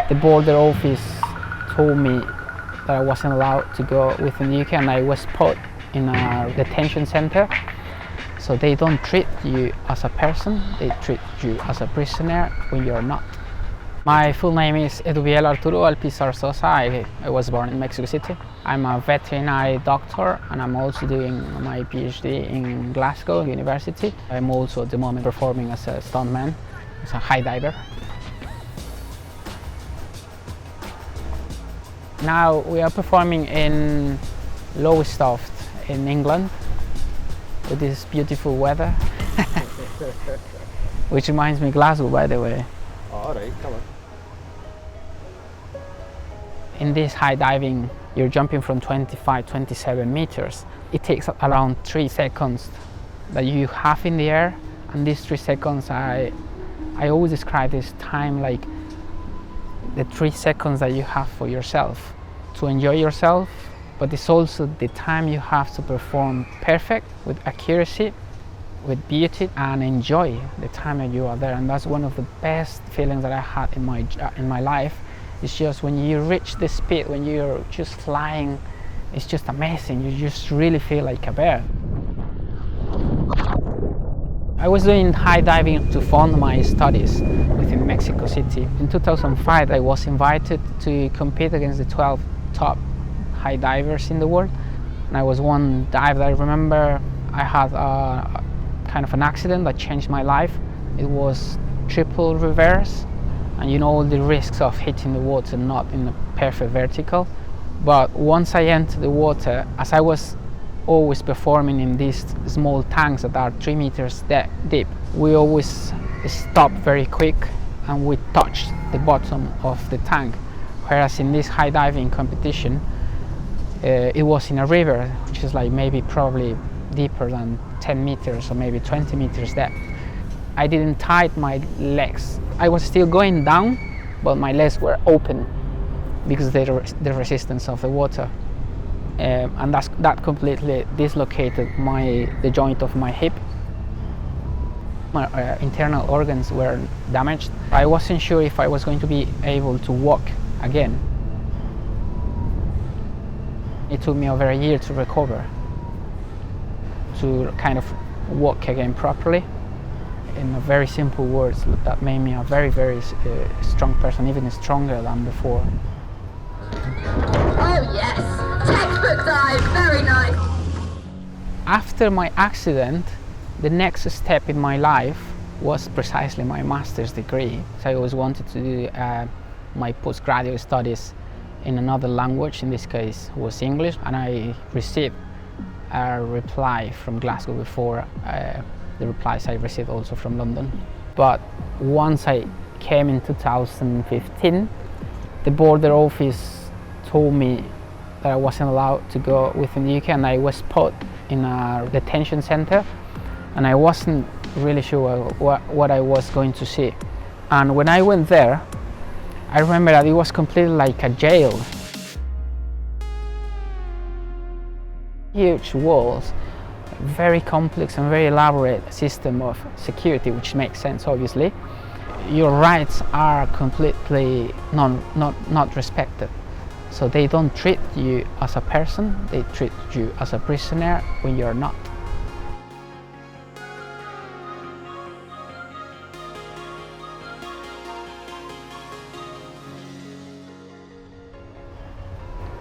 The border office told me that I wasn't allowed to go within the UK, and I was put in a detention center. So they don't treat you as a person, they treat you as a prisoner when you're not. My full name is Eduviel Arturo Alpizar Sosa. I was born in Mexico City. I'm a veterinary doctor, and I'm also doing my PhD in Glasgow University. I'm also at the moment performing as a stuntman, as a high diver. Now we are performing in Lowestoft in England with this beautiful weather. Which reminds me Glasgow, by the way. All right, come on. In this high diving, you're jumping from 27 meters. It takes around 3 seconds that you have in the air, and these 3 seconds, I always describe this time like the 3 seconds that you have for yourself, to enjoy yourself, but it's also the time you have to perform perfect, with accuracy, with beauty, and enjoy the time that you are there. And that's one of the best feelings that I had in my life. It's just when you reach the speed, when you're just flying, it's just amazing. You just really feel like a bird. I was doing high diving to fund my studies within Mexico City. In 2005, I was invited to compete against the 12 top high divers in the world. And I was one dive that I remember I had a kind of an accident that changed my life. It was triple reverse, and you know all the risks of hitting the water, not in a perfect vertical. But once I entered the water, as I was always performing in these small tanks that are 3 meters deep, we always stop very quick and we touch the bottom of the tank. Whereas in this high diving competition, it was in a river, which is like maybe probably deeper than 10 meters or maybe 20 meters depth. I didn't tie my legs. I was still going down, but my legs were open because of the resistance of the water. And that completely dislocated the joint of my hip. My internal organs were damaged. I wasn't sure if I was going to be able to walk again. It took me over a year to recover, to kind of walk again properly. In a very simple words, that made me a very, very strong person, even stronger than before. Oh yes, textbook dive, very nice. After my accident, the next step in my life was precisely my master's degree. So I always wanted to do my postgraduate studies in another language. In this case was English, and I received a reply from Glasgow before the replies I received also from London. But once I came in 2015, the border office told me that I wasn't allowed to go within the UK, and I was put in a detention center, and I wasn't really sure what I was going to see. And when I went there, I remember that it was completely like a jail. Huge walls, very complex and very elaborate system of security, which makes sense obviously. Your rights are completely not respected. So they don't treat you as a person, they treat you as a prisoner when you're not.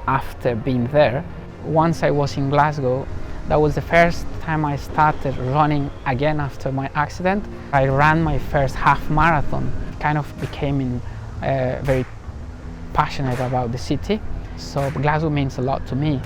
After being there, once I was in Glasgow, that was the first time I started running again after my accident. I ran my first half marathon, kind of became very passionate about the city. So Glasgow means a lot to me.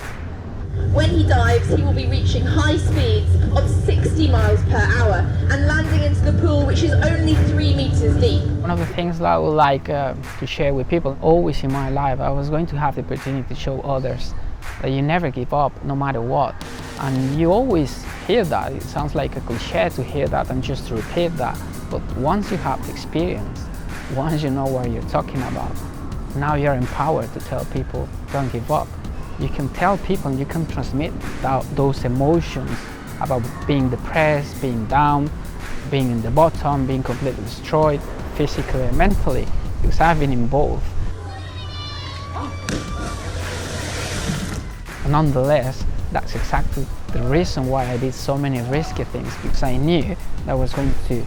When he dives, he will be reaching high speeds of 60 miles per hour and landing into the pool, which is only 3 meters deep. One of the things that I would like to share with people, always in my life, I was going to have the opportunity to show others that you never give up, no matter what. And you always hear that. It sounds like a cliche to hear that and just to repeat that. But once you have the experience, once you know what you're talking about, now you're empowered to tell people, don't give up. You can tell people, you can transmit those emotions about being depressed, being down, being in the bottom, being completely destroyed, physically and mentally, because I've been in both. Nonetheless, that's exactly the reason why I did so many risky things, because I knew that was going to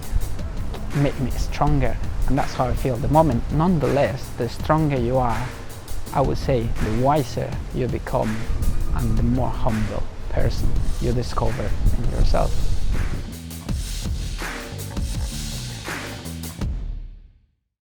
make me stronger, and that's how I feel at the moment. Nonetheless, the stronger you are, I would say the wiser you become and the more humble person you discover in yourself.